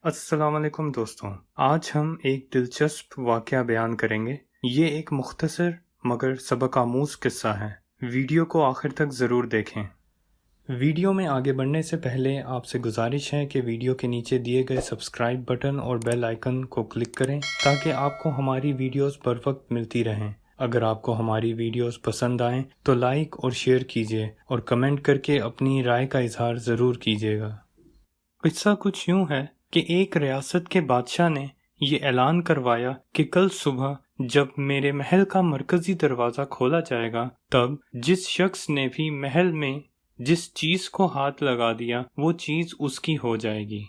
अस्सलाम वालेकुम दोस्तों। आज हम एक दिलचस्प वाक़या बयान करेंगे। ये एक मुख्तसर मगर सबक आमूज़ किस्सा है। वीडियो को आखिर तक ज़रूर देखें। वीडियो में आगे बढ़ने से पहले आपसे गुजारिश है कि वीडियो के नीचे दिए गए सब्सक्राइब बटन और बेल आइकन को क्लिक करें ताकि आपको हमारी वीडियोस बर वक्त मिलती रहें। अगर आपको हमारी वीडियोस पसंद आएँ तो लाइक और शेयर कीजिए और कमेंट करके अपनी राय का इजहार ज़रूर कीजिएगा। किस्सा कुछ यूँ है कि एक रियासत के बादशाह ने ये ऐलान करवाया कि कल सुबह जब मेरे महल का मरकजी दरवाज़ा खोला जाएगा तब जिस शख्स ने भी महल में जिस चीज़ को हाथ लगा दिया वो चीज़ उसकी हो जाएगी।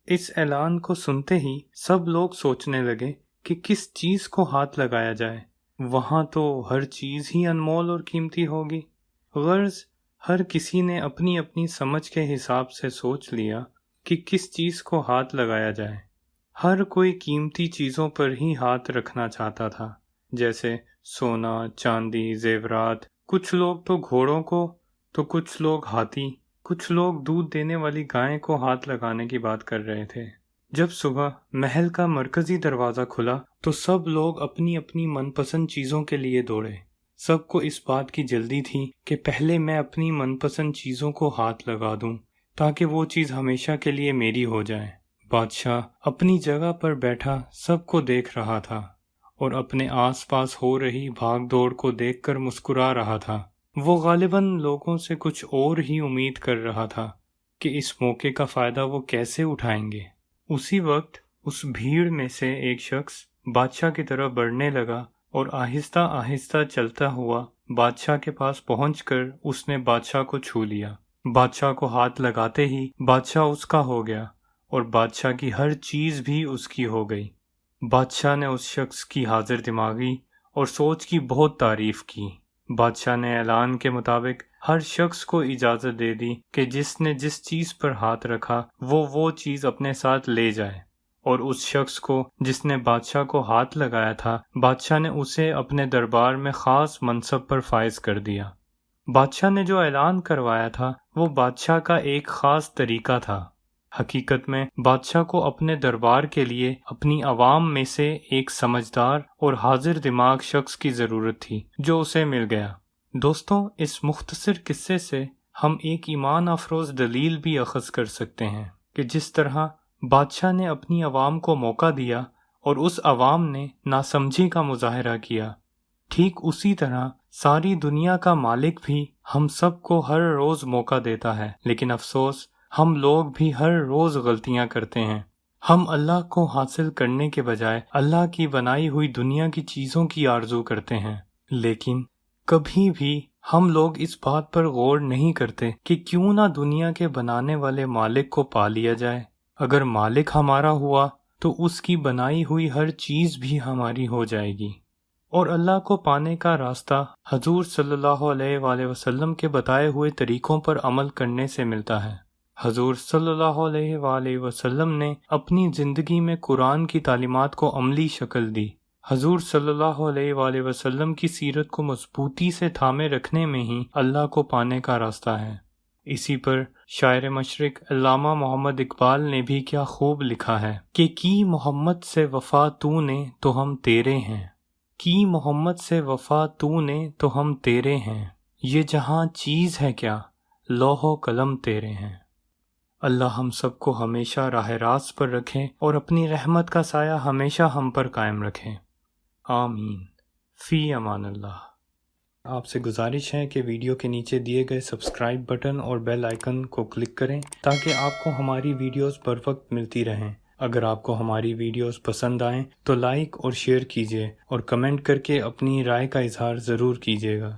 इस ऐलान को सुनते ही सब लोग सोचने लगे कि किस चीज़ को हाथ लगाया जाए। वहाँ तो हर चीज़ ही अनमोल और कीमती होगी। गर्ज हर किसी ने अपनी अपनी समझ के हिसाब से सोच लिया कि किस चीज़ को हाथ लगाया जाए। हर कोई कीमती चीज़ों पर ही हाथ रखना चाहता था, जैसे सोना, चांदी, जेवरात। कुछ लोग तो घोड़ों को, तो कुछ लोग हाथी, कुछ लोग दूध देने वाली गाय को हाथ लगाने की बात कर रहे थे। जब सुबह महल का मरकजी दरवाज़ा खुला तो सब लोग अपनी अपनी मनपसंद चीज़ों के लिए दौड़े। सबको इस बात की जल्दी थी कि पहले मैं अपनी मनपसंद चीज़ों को हाथ लगा दूं ताकि वो चीज़ हमेशा के लिए मेरी हो जाए। बादशाह अपनी जगह पर बैठा सबको देख रहा था और अपने आसपास हो रही भाग दौड़ को देखकर मुस्कुरा रहा था। वो गालिबन लोगों से कुछ और ही उम्मीद कर रहा था कि इस मौके का फ़ायदा वो कैसे उठाएंगे। उसी वक्त उस भीड़ में से एक शख्स बादशाह की तरफ बढ़ने लगा और आहिस्ता आहिस्ता चलता हुआ बादशाह के पास पहुंचकर उसने बादशाह को छू लिया। बादशाह को हाथ लगाते ही बादशाह उसका हो गया और बादशाह की हर चीज़ भी उसकी हो गई। बादशाह ने उस शख्स की हाजिर दिमागी और सोच की बहुत तारीफ की। बादशाह ने ऐलान के मुताबिक हर शख्स को इजाज़त दे दी कि जिसने जिस चीज़ पर हाथ रखा वो चीज़ अपने साथ ले जाए, और उस शख्स को जिसने बादशाह को हाथ लगाया था बादशाह ने उसे अपने दरबार में ख़ास मनसब पर फाइज कर दिया। बादशाह ने जो ऐलान करवाया था वो बादशाह का एक ख़ास तरीका था। हकीकत में बादशाह को अपने दरबार के लिए अपनी आवाम में से एक समझदार और हाजिर दिमाग शख्स की ज़रूरत थी जो उसे मिल गया। दोस्तों, इस मुख्तसर किस्से से हम एक ईमान अफरोज़ दलील भी अखज़ कर सकते हैं कि जिस तरह बादशाह ने अपनी आवाम को मौका दिया और उस आवाम ने नासमझी का मुजाहरा किया, ठीक उसी तरह सारी दुनिया का मालिक भी हम सब को हर रोज़ मौका देता है, लेकिन अफसोस हम लोग भी हर रोज़ गलतियां करते हैं। हम अल्लाह को हासिल करने के बजाय अल्लाह की बनाई हुई दुनिया की चीज़ों की आरज़ू करते हैं, लेकिन कभी भी हम लोग इस बात पर गौर नहीं करते कि क्यों ना दुनिया के बनाने वाले मालिक को पा लिया जाए। अगर मालिक हमारा हुआ तो उसकी बनाई हुई हर चीज़ भी हमारी हो जाएगी। और अल्लाह को पाने का रास्ता हजूर सल्लल्लाहु अलैहि वसल्लम के बताए हुए तरीकों पर अमल करने से मिलता है। हजूर सल्लल्लाहु अलैहि वसल्लम ने अपनी ज़िंदगी में कुरान की तालीमात को अमली शक्ल दी। हजूर सल्लल्लाहु अलैहि वसल्लम की सीरत को मजबूती से थामे रखने में ही अल्लाह को पाने का रास्ता है। इसी पर शायर मशरिक अल्लामा मोहम्मद इकबाल ने भी क्या खूब लिखा है कि की मोहम्मद से वफा तूने तो हम तेरे हैं, की मोहम्मद से वफा तूने तो हम तेरे हैं, ये जहां चीज़ है क्या लौहो कलम तेरे हैं। अल्लाह हम सबको हमेशा राह रास्त पर रखें और अपनी रहमत का साया हमेशा हम पर कायम रखें। आमीन। फ़ी अमान अल्लाह। आपसे गुजारिश है कि वीडियो के नीचे दिए गए सब्सक्राइब बटन और बेल आइकन को क्लिक करें ताकि आपको हमारी वीडियोस बर वक्त मिलती रहें। अगर आपको हमारी वीडियोस पसंद आएँ तो लाइक और शेयर कीजिए और कमेंट करके अपनी राय का इजहार ज़रूर कीजिएगा।